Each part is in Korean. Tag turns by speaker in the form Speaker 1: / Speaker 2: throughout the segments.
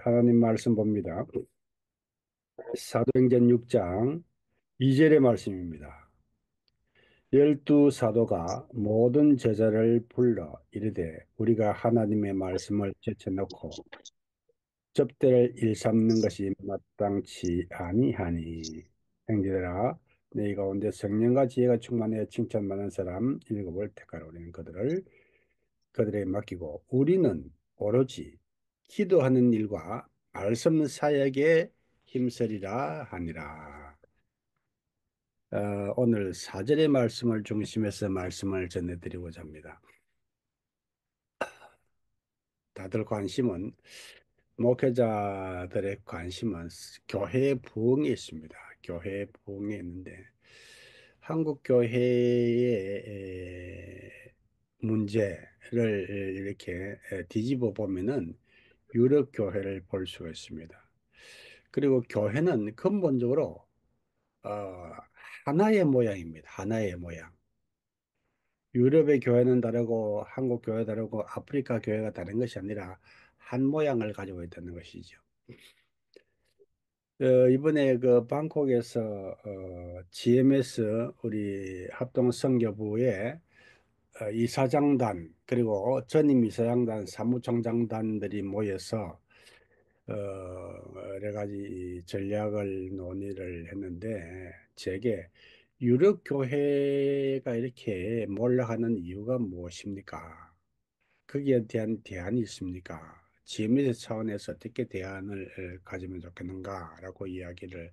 Speaker 1: 하나님 말씀 봅니다. 사도행전 6장 2절의 말씀입니다. 열두 사도가 모든 제자를 불러 이르되 우리가 하나님의 말씀을 제쳐놓고 접대를 일삼는 것이 마땅치 아니하니. 형제들아, 너희 가운데 성령과 지혜가 충만하여 칭찬받는 사람 일곱을 택하라. 우리는 그들에게 맡기고 우리는 오로지 기도하는 일과 말씀 사역에 힘쓰리라 하니라. 오늘 4절의 말씀을 중심해서 말씀을 전해드리고자 합니다. 다들 관심은 목회자들의 관심은 교회의 부흥에 있습니다. 교회의 부흥에 있는데 한국 교회의 문제를 이렇게 뒤집어 보면은 유럽 교회를 볼 수가 있습니다. 그리고 교회는 근본적으로 어, 하나의 모양입니다. 하나의 모양. 유럽의 교회는 다르고 한국 교회 다르고 아프리카 교회가 다른 것이 아니라 한 모양을 가지고 있다는 것이죠. 이번에 그 방콕에서 GMS 우리 합동 선교부의 이사장단 그리고 전임 이사장단 사무총장단들이 모여서 여러 가지 전략을 논의를 했는데 제게 유럽 교회가 이렇게 몰락하는 이유가 무엇입니까? 거기에 대한 대안이 있습니까? GMS 차원에서 어떻게 대안을 가지면 좋겠는가라고 이야기를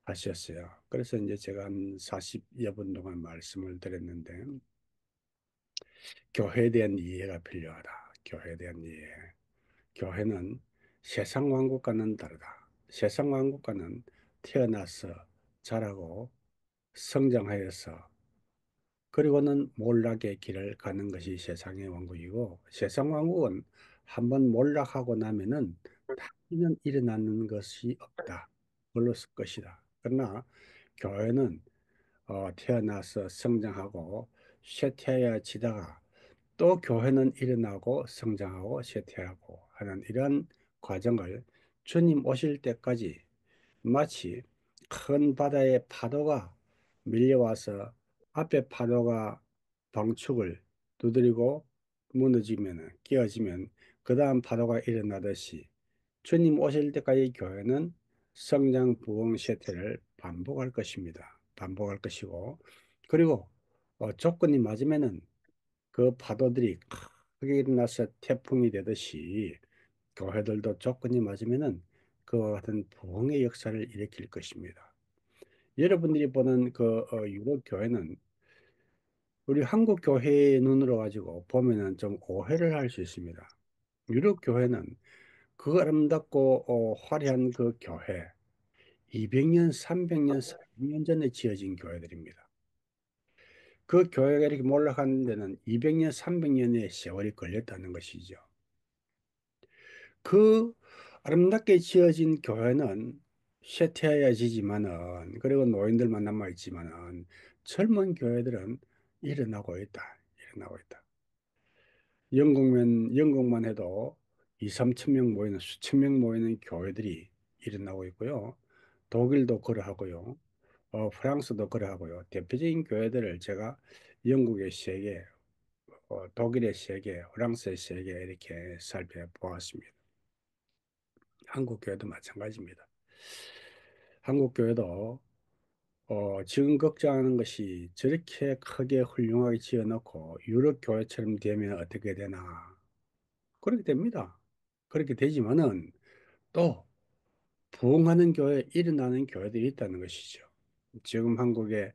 Speaker 1: 하셨어요. 그래서 이제 제가 한 40여 분 동안 말씀을 드렸는데 교회에 대한 이해가 필요하다. 교회에 대한 이해. 교회는 세상 왕국과는 다르다. 세상 왕국과는 태어나서 자라고 성장하여서 그리고는 몰락의 길을 가는 것이 세상의 왕국이고 세상 왕국은 한번 몰락하고 나면은 다시는 일어나는 것이 없다. 물러설 것이다. 그러나 교회는 태어나서 성장하고 쇠퇴해지다가 또 교회는 일어나고 성장하고 쇠퇴하고 하는 이런 과정을 주님 오실 때까지 마치 큰 바다의 파도가 밀려와서 앞에 파도가 방축을 두드리고 무너지면 깨어지면 그 다음 파도가 일어나듯이 주님 오실 때까지 교회는 성장 부흥 쇠퇴를 반복할 것입니다. 반복할 것이고 그리고 조건이 맞으면은 그 파도들이 크게 일어나서 태풍이 되듯이 교회들도 조건이 맞으면은 그와 같은 부흥의 역사를 일으킬 것입니다. 여러분들이 보는 그 유럽 교회는 우리 한국 교회의 눈으로 가지고 보면은 좀 오해를 할 수 있습니다. 유럽 교회는 그 아름답고 화려한 그 교회 200년, 300년, 400년 전에 지어진 교회들입니다. 그 교회가 이렇게 몰락하는 데는 200년, 300년의 세월이 걸렸다는 것이죠. 그 아름답게 지어진 교회는 쇠퇴해지지만은 그리고 노인들만 남아 있지만은 젊은 교회들은 일어나고 있다. 일어나고 있다. 영국만 해도 2, 3천 명 모이는 수천 명 모이는 교회들이 일어나고 있고요. 독일도 그러하고요. 프랑스도 그러하고요. 대표적인 교회들을 제가 영국의 세 개, 독일의 세 개, 프랑스의 세 개 이렇게 살펴보았습니다. 한국 교회도 마찬가지입니다. 한국 교회도 지금 걱정하는 것이 저렇게 크게 훌륭하게 지어놓고 유럽 교회처럼 되면 어떻게 되나. 그렇게 됩니다. 그렇게 되지만은 또 부흥하는 교회, 일어나는 교회들이 있다는 것이죠. 지금 한국에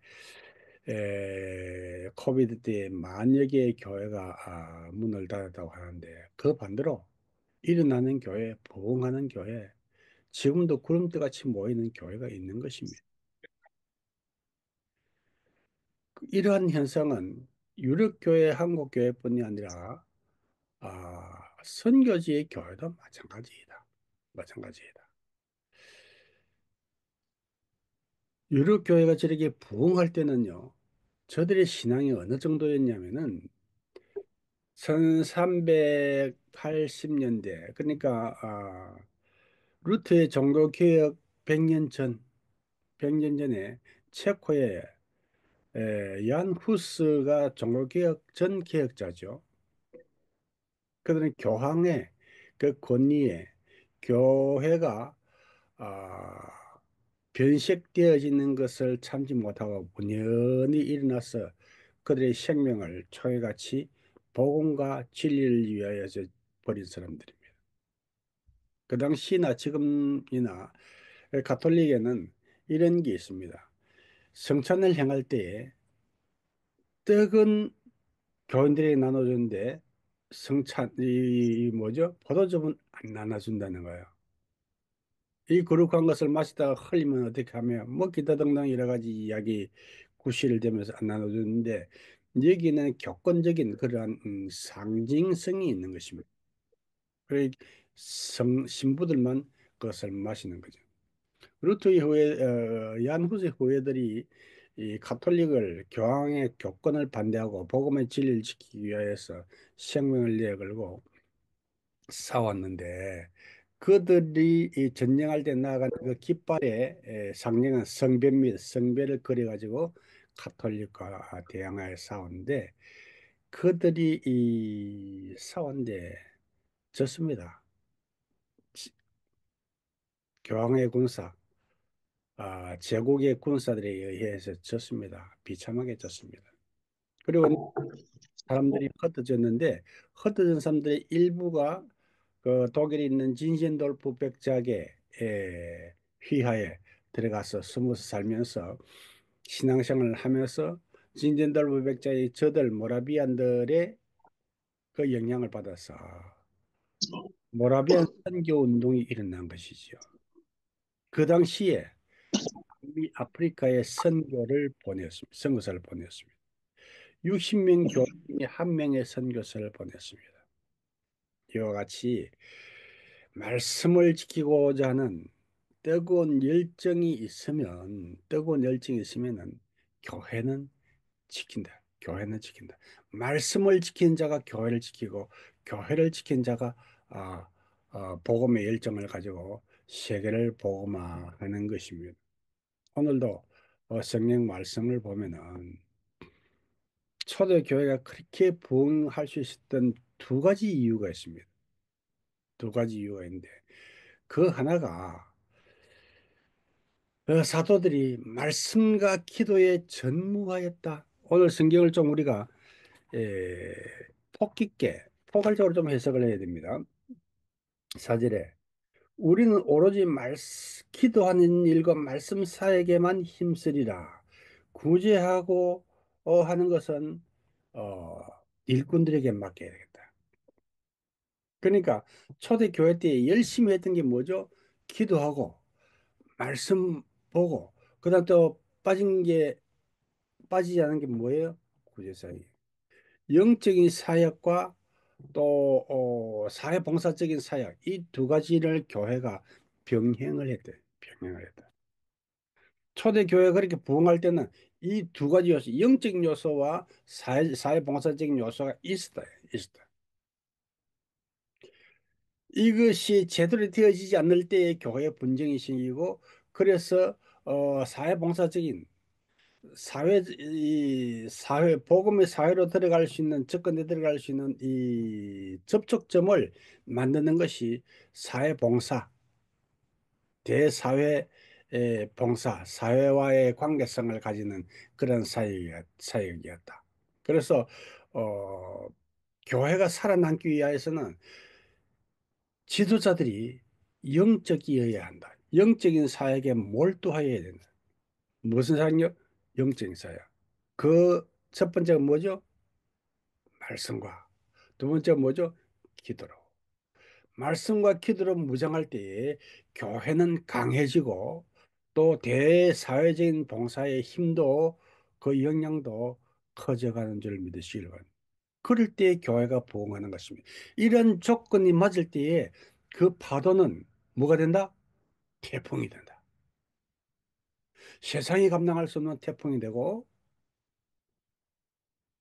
Speaker 1: 코비드 때 만여 개의 교회가 문을 닫았다고 하는데 그 반대로 일어나는 교회, 부흥하는 교회, 지금도 구름대같이 모이는 교회가 있는 것입니다. 이러한 현상은 유럽교회, 한국교회뿐이 아니라 선교지의 교회도 마찬가지이다. 마찬가지이다. 유럽교회가 저렇게 부흥할 때는요, 저들의 신앙이 어느 정도였냐면은 1380년대, 그러니까 루트의 종교개혁 100년 전, 100년 전에 체코의 얀 후스가 종교개혁 전 개혁자죠. 그들은 교황의 그 권위에 교회가 변색되어지는 것을 참지 못하고 분연히 일어나서 그들의 생명을 초회같이 복음과 진리를 위하여 버린 사람들입니다. 그 당시나 지금이나 가톨릭에는 이런 게 있습니다. 성찬을 행할 때에 떡은 교인들에게 나눠주는데 뭐죠? 포도즙은 안 나눠준다는 거예요. 이 거룩한 것을 마시다가 흘리면 어떻게 하며 뭐 기타 등등 여러 가지 이야기 구실을 대면서 안 나눠주는데 여기는 격건적인 그러한 상징성이 있는 것입니다. 그 신부들만 그것을 마시는 거죠. 루트 이후에 얀 후세 후예들이 이 가톨릭을 교황의 교권을 반대하고 복음의 진리를 지키기 위해서 생명을 내걸고 싸웠는데 그들이 이 전쟁할 때 나아가는 그 깃발의 상징은 성배입니다. 성배를 그려가지고 가톨릭과 대항하여 싸웠는데 그들이 이 싸웠는데 졌습니다. 교황의 군사, 제국의 군사들에 의해서 졌습니다. 비참하게 졌습니다. 그리고 사람들이 흩어졌는데 흩어진 사람들의 일부가 그 독일에 있는 진센돌프 백작의 휘하에 들어가서 숨어서 살면서 신앙생활을 하면서 진센돌프 백작의 저들 모라비안들의 그 영향을 받아서 모라비안 선교 운동이 일어난 것이지요. 그 당시에 아프리카에 선교사를 보냈습니다. 60명 교인이 한 명의 선교사를 보냈습니다. 이와 같이 말씀을 지키고자 하는 뜨거운 열정이 있으면은 교회는 지킨다. 교회는 지킨다. 말씀을 지키는 자가 교회를 지키고 교회를 지킨 자가 아, 복음의 열정을 가지고 세계를 복음화하는 것입니다. 오늘도 성경 말씀을 보면은 초대교회가 그렇게 부흥할 수 있었던 두 가지 이유가 있습니다. 두 가지 이유가 있는데 그 하나가 사도들이 말씀과 기도에 전무하였다. 오늘 성경을 좀 우리가 에, 폭 깊게 포괄적으로 좀 해석을 해야 됩니다. 사절에 우리는 오로지 기도하는 일과 말씀 사에게만 힘쓰리라. 구제하고 하는 것은 어, 일꾼들에게 맡겨야 되겠다. 그러니까 초대 교회 때 열심히 했던 게 뭐죠? 기도하고 말씀 보고 그다음 또 빠지지 않은 게 뭐예요? 구제사역. 영적인 사역과 또 사회봉사적인 사역 이 두 가지를 교회가 병행을 했대. 병행을 했다. 초대 교회가 그렇게 부흥할 때는 이 두 가지 요소, 영적인 요소와 사회봉사적인 요소가 있었다. 이것이 제대로 되어지지 않을 때에 교회의 분쟁이 생기고 그래서 사회봉사적인 복음의 사회로 들어갈 수 있는, 접근에 들어갈 수 있는 이 접촉점을 만드는 것이 사회봉사, 대사회 봉사, 사회와의 관계성을 가지는 그런 사역이었다. 그래서, 어, 교회가 살아남기 위해서는 지도자들이 영적이어야 한다. 영적인 사역에 몰두하여야 된다. 무슨 사역요? 영적인 사역. 그 첫 번째가 뭐죠? 말씀과 두 번째가 뭐죠? 기도로. 말씀과 기도로 무장할 때에 교회는 강해지고 또 대사회적인 봉사의 힘도 그 영향도 커져가는 줄 믿으시기 바랍니다. 그럴 때 교회가 부흥하는 것입니다. 이런 조건이 맞을 때에 그 파도는 뭐가 된다? 태풍이 된다. 세상이 감당할 수 없는 태풍이 되고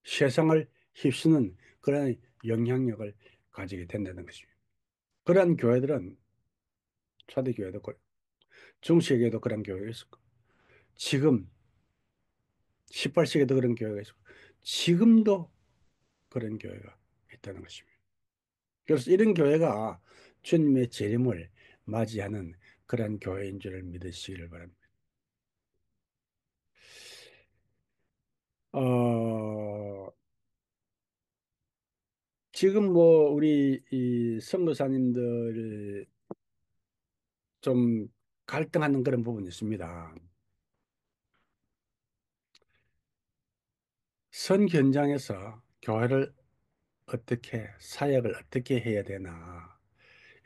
Speaker 1: 세상을 휩쓰는 그런 영향력을 가지게 된다는 것입니다. 그러한 교회들은 초대교회도 그렇고 중세기에도 그런 교회가 있었고 지금 18세기에도 그런 교회가 있었고 지금도 그런 교회가 있다는 것입니다. 그래서 이런 교회가 주님의 재림을 맞이하는 그런 교회인 줄을 믿으시기를 바랍니다. 어, 지금 뭐 우리 이 선교사님들 좀 갈등하는 그런 부분이 있습니다. 선 현장에서 교회를 어떻게 사역을 어떻게 해야 되나.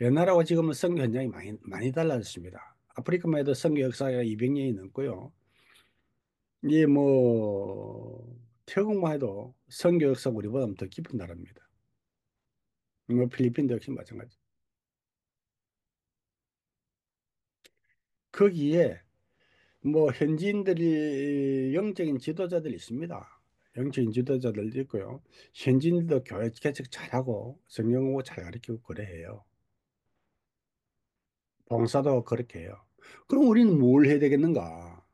Speaker 1: 옛날하고 지금은 선교 현장이 많이 달라졌습니다. 아프리카만 해도 선교 역사가 200년이 넘고요. 이게 뭐 태국만 해도 선교 역사가 우리보다 더 깊은 나라입니다. 뭐 필리핀도 역시 마찬가지. 거기에 뭐 현지인들이 영적인 지도자들이 있습니다. 영적인 지도자들도 있고요. 현지인들도 교회 개척 잘하고 성경 공부 잘 가르치고 그래 해요. 봉사도 그렇게 해요. 그럼 우리는 뭘 해야 되겠는가?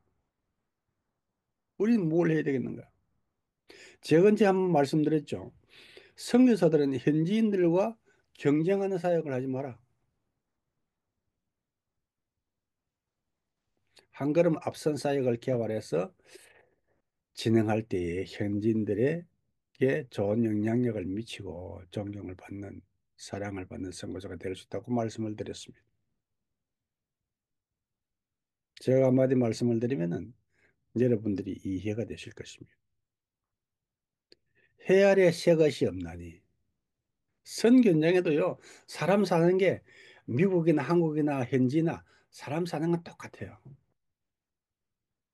Speaker 1: 우리는 뭘 해야 되겠는가? 제가 언제 한번 말씀드렸죠. 선교사들은 현지인들과 경쟁하는 사역을 하지 마라. 한 걸음 앞선 사역을 개발해서 진행할 때에 현지인들에게 좋은 영향력을 미치고 존경을 받는 사랑을 받는 선교사가 될 수 있다고 말씀을 드렸습니다. 제가 한마디 말씀을 드리면은 여러분들이 이해가 되실 것입니다. 해 아래 새 것이 없나니 선견장에도요 사람 사는 게 미국이나 한국이나 현지나 사람 사는 건 똑같아요.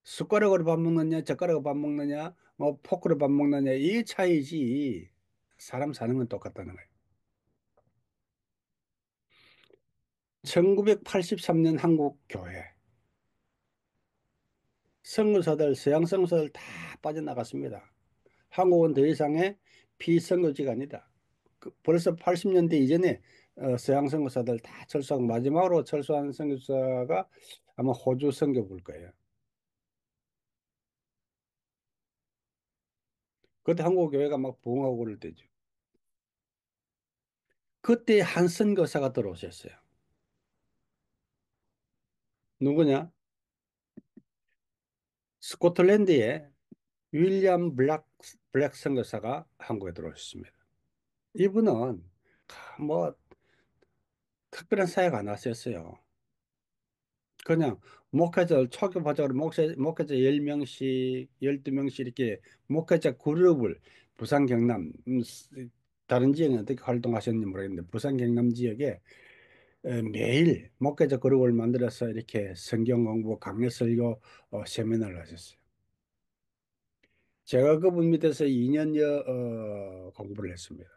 Speaker 1: 숟가락으로 밥 먹느냐 젓가락으로 밥 먹느냐 뭐 포크로 밥 먹느냐 이 차이지 사람 사는 건 똑같다는 거예요. 1983년 한국 교회 선교사들 서양 선교사들 다 빠져나갔습니다. 한국은 더 이상의 피선교지가 아니다. 벌써 80년대 이전에 서양 선교사들 다 철수하고 마지막으로 철수한 선교사가 아마 호주 선교부일 거예요. 그때 한국 교회가 막 부흥하고 그럴 때죠. 그때 한 선교사가 들어오셨어요. 누구냐? 스코틀랜드의 윌리엄 블랙 선교사가 한국에 들어오셨습니다. 이분은 뭐 특별한 사역 안 하셨어요. 그냥 목회자 초기 보자로 목회자 10명씩, 12명씩 이렇게 목회자 그룹을 부산 경남 다른 지역은 어떻게 활동하셨는지 모르겠는데 부산 경남 지역에 매일 목회자 그룹을 만들어서 이렇게 성경 공부 강해 설교 세미나를 하셨어요. 제가 그분 밑에서 2년여 공부를 했습니다.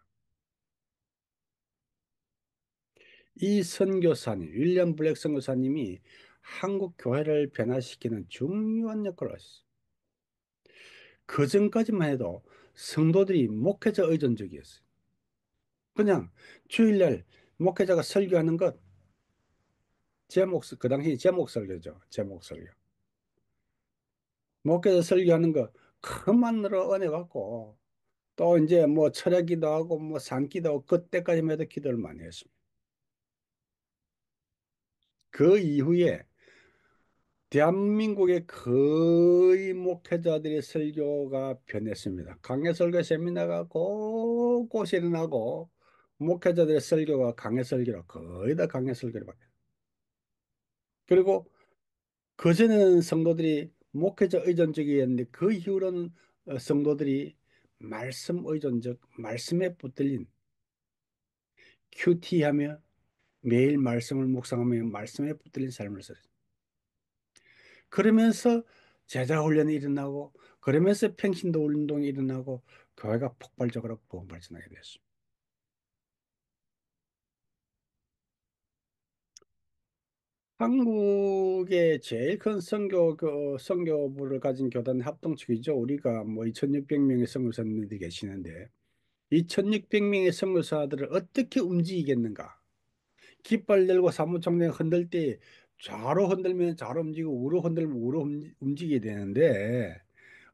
Speaker 1: 이 선교사님, 윌리엄 블랙 선교사님이 한국 교회를 변화시키는 중요한 역할을 하셨어요. 그 전까지만 해도 성도들이 목회자 의존적이었어요. 그냥 주일날 목회자가 설교하는 것, 그 당시 제목 설교죠. 제목 설교. 목회자 설교하는 것, 그만으로 은혜 받고, 또 이제 뭐 철야기도 하고, 뭐 산기도 하고, 그때까지만 해도 기도를 많이 했습니다. 그 이후에 대한민국의 거의 목회자들의 설교가 변했습니다. 강해 설교 세미나가 곳곳이 일어나고 목회자들의 설교가 강해 설교로 거의 다 강해 설교로 바뀌어요. 그리고 그전에는 성도들이 목회자 의존적이었는데 그 이후로는 성도들이 말씀 의존적, 말씀에 붙들린 큐티하며 매일 말씀을 묵상하며 말씀에 붙들린 삶을 살아요. 그러면서 제자 훈련이 일어나고 그러면서 평신도 운동이 일어나고 교회가 폭발적으로 부흥 발전하게 됐습니다. 한국의 제일 큰 선교부를 가진 교단 합동측이죠. 우리가 뭐 2,600명의 선교사님들이 계시는데 이 1600명의 선교사들을 어떻게 움직이겠는가? 깃발 들고 사무총장 흔들 때 좌로 흔들면 좌로 움직이고 우로 흔들면 우로 움직여야 되는데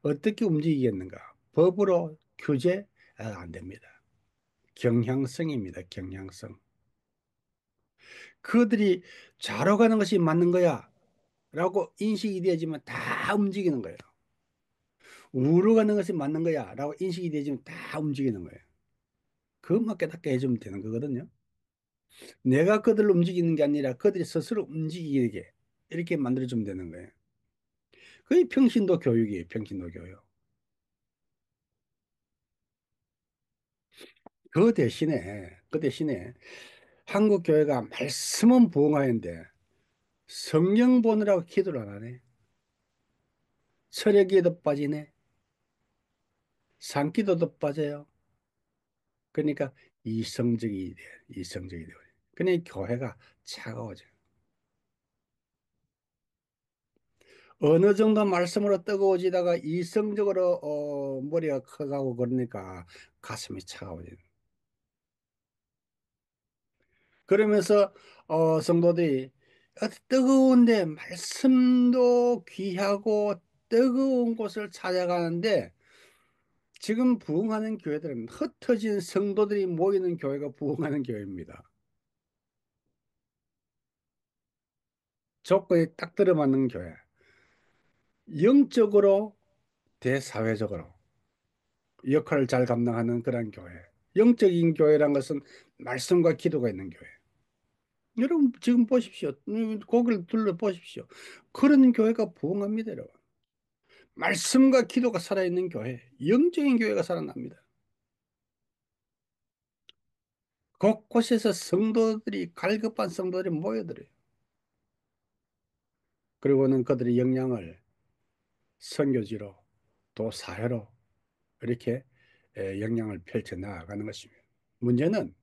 Speaker 1: 어떻게 움직이겠는가? 법으로 규제? 안 됩니다. 경향성입니다. 경향성. 그들이 좌로 가는 것이 맞는 거야 라고 인식이 되어지면 다 움직이는 거예요. 우로 가는 것이 맞는 거야 라고 인식이 되어지면 다 움직이는 거예요. 그것만 깨닫게 해주면 되는 거거든요. 내가 그들을 움직이는 게 아니라 그들이 스스로 움직이게 이렇게 만들어주면 되는 거예요. 그게 평신도 교육이에요. 평신도 교육. 그 대신에 한국 교회가 말씀은 부흥하는데 성경 보느라고 기도를 안 하네. 철학기도 빠지네. 산기도도 빠져요. 그러니까 이성적이 돼. 이성적이 돼요. 그러니까 교회가 차가워져요. 어느 정도 말씀으로 뜨거워지다가 이성적으로 머리가 커가고 그러니까 가슴이 차가워져요. 그러면서 성도들이 뜨거운데 말씀도 귀하고 뜨거운 곳을 찾아가는데 지금 부흥하는 교회들은 흩어진 성도들이 모이는 교회가 부흥하는 교회입니다. 조건이 딱 들어맞는 교회. 영적으로 대사회적으로 역할을 잘 감당하는 그런 교회. 영적인 교회란 것은 말씀과 기도가 있는 교회. 여러분 지금 보십시오. 거기를 둘러보십시오. 그런 교회가 부흥합니다, 여러분. 말씀과 기도가 살아있는 교회, 영적인 교회가 살아납니다. 곳곳에서 성도들이 갈급한 성도들이 모여들어요. 그리고는 그들의 역량을 선교지로 또 사회로 이렇게 역량을 펼쳐 나가는 것입니다. 문제는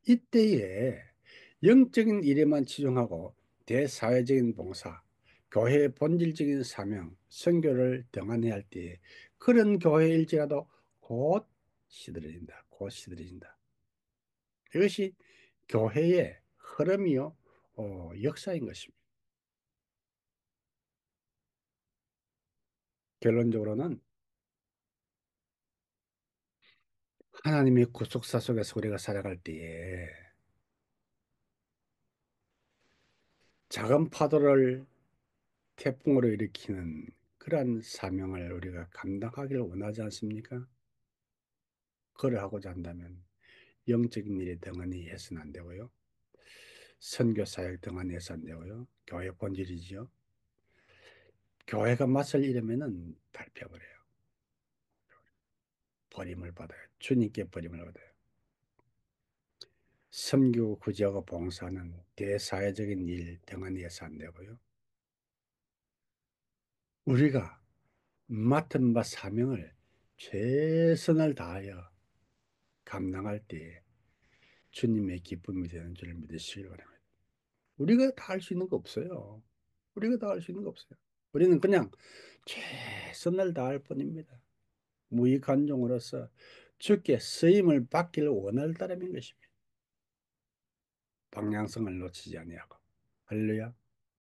Speaker 1: 이때에 영적인 일에만 치중하고 대사회적인 봉사, 교회의 본질적인 사명, 선교를 등한해야 할 때에 그런 교회일지라도 곧 시들어진다. 곧 시들어진다. 이것이 교회의 흐름이요, 역사인 것입니다. 결론적으로는 하나님의 구속사 속에서 우리가 살아갈 때에 작은 파도를 태풍으로 일으키는 그러한 사명을 우리가 감당하기를 원하지 않습니까? 그를 하고자 한다면 영적인 일에 등한히 해서는 안 되고요. 선교 사역 등한히 해서 안 되고요. 교회 본질이지요. 교회가 맞설 이러면은 밟혀버려요. 버림을 받아요. 주님께 버림을 받아요. 선교 구제하고 봉사는 대사회적인 일 등한히 해서 안 되고요. 우리가 맡은 바 사명을 최선을 다하여 감당할 때 주님의 기쁨이 되는 줄 믿으시기 바랍니다. 우리가 다 할 수 있는 거 없어요. 우리가 다 할 수 있는 거 없어요. 우리는 그냥 최선을 다할 뿐입니다. 무익관종으로서 주께 쓰임을 받기를 원할 따름인 것입니다. 방향성을 놓치지 아니하고. 할렐루야.